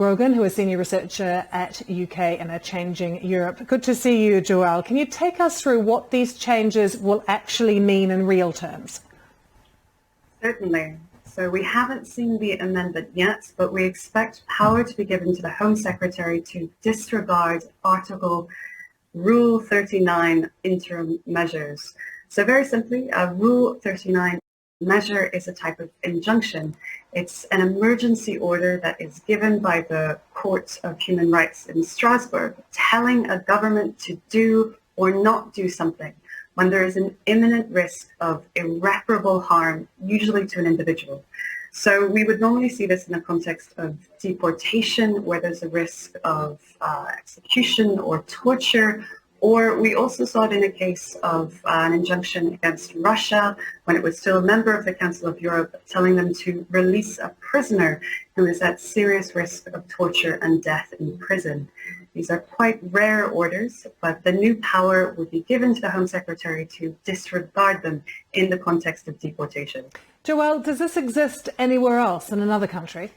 Grogan, who is Senior Researcher at UK and a Changing Europe. Good to see you, Joelle. Can you take us through what these changes will actually mean in real terms? Certainly. So we haven't seen the amendment yet, but we expect power to be given to the Home Secretary to disregard Rule 39 interim measures. So very simply, a Rule 39 measure is a type of injunction. It's an emergency order that is given by the Court of Human Rights in Strasbourg, telling a government to do or not do something when there is an imminent risk of irreparable harm, usually to an individual. So we would normally see this in the context of deportation, where there's a risk of execution or torture, or we also saw it in a case of an injunction against Russia when it was still a member of the Council of Europe, telling them to release a prisoner who is at serious risk of torture and death in prison. These are quite rare orders, but the new power would be given to the Home Secretary to disregard them in the context of deportation. Joelle, does this exist anywhere else in another country?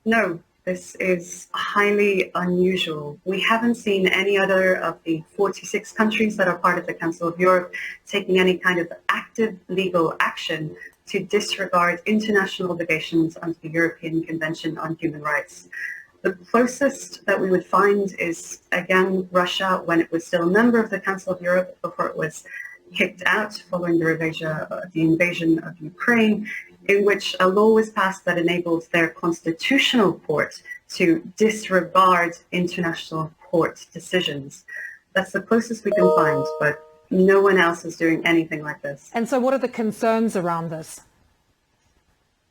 No. This is highly unusual. We haven't seen any other of the 46 countries that are part of the Council of Europe taking any kind of active legal action to disregard international obligations under the European Convention on Human Rights. The closest that we would find is, again, Russia, when it was still a member of the Council of Europe before it was kicked out following the invasion of Ukraine, in which a law was passed that enabled their constitutional court to disregard international court decisions. That's the closest we can find, but no one else is doing anything like this. And so what are the concerns around this?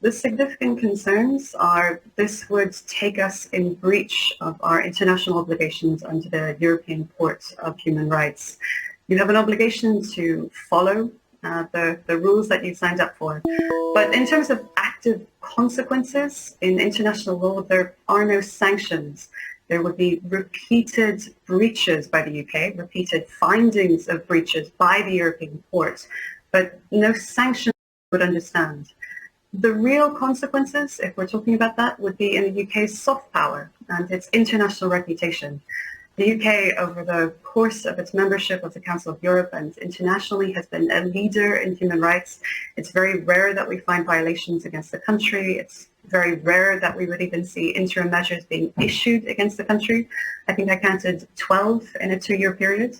The significant concerns are this would take us in breach of our international obligations under the European Court of Human Rights. You have an obligation to follow the rules that you signed up for. But in terms of active consequences in international law, there are no sanctions. There would be repeated breaches by the UK, repeated findings of breaches by the European Court, but no sanctions would understand. The real consequences, if we're talking about that, would be in the UK's soft power and its international reputation. The UK, over the course of its membership of the Council of Europe and internationally, has been a leader in human rights. It's very rare that we find violations against the country. It's very rare that we would even see interim measures being issued against the country. I think I counted 12 in a 2-year period.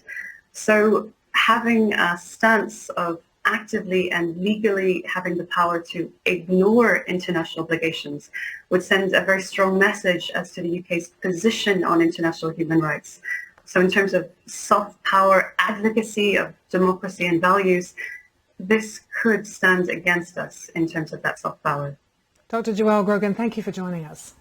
So having a stance of actively and legally having the power to ignore international obligations would send a very strong message as to the UK's position on international human rights. So in terms of soft power advocacy of democracy and values, this could stand against us in terms of that soft power. Dr. Joelle Grogan, thank you for joining us.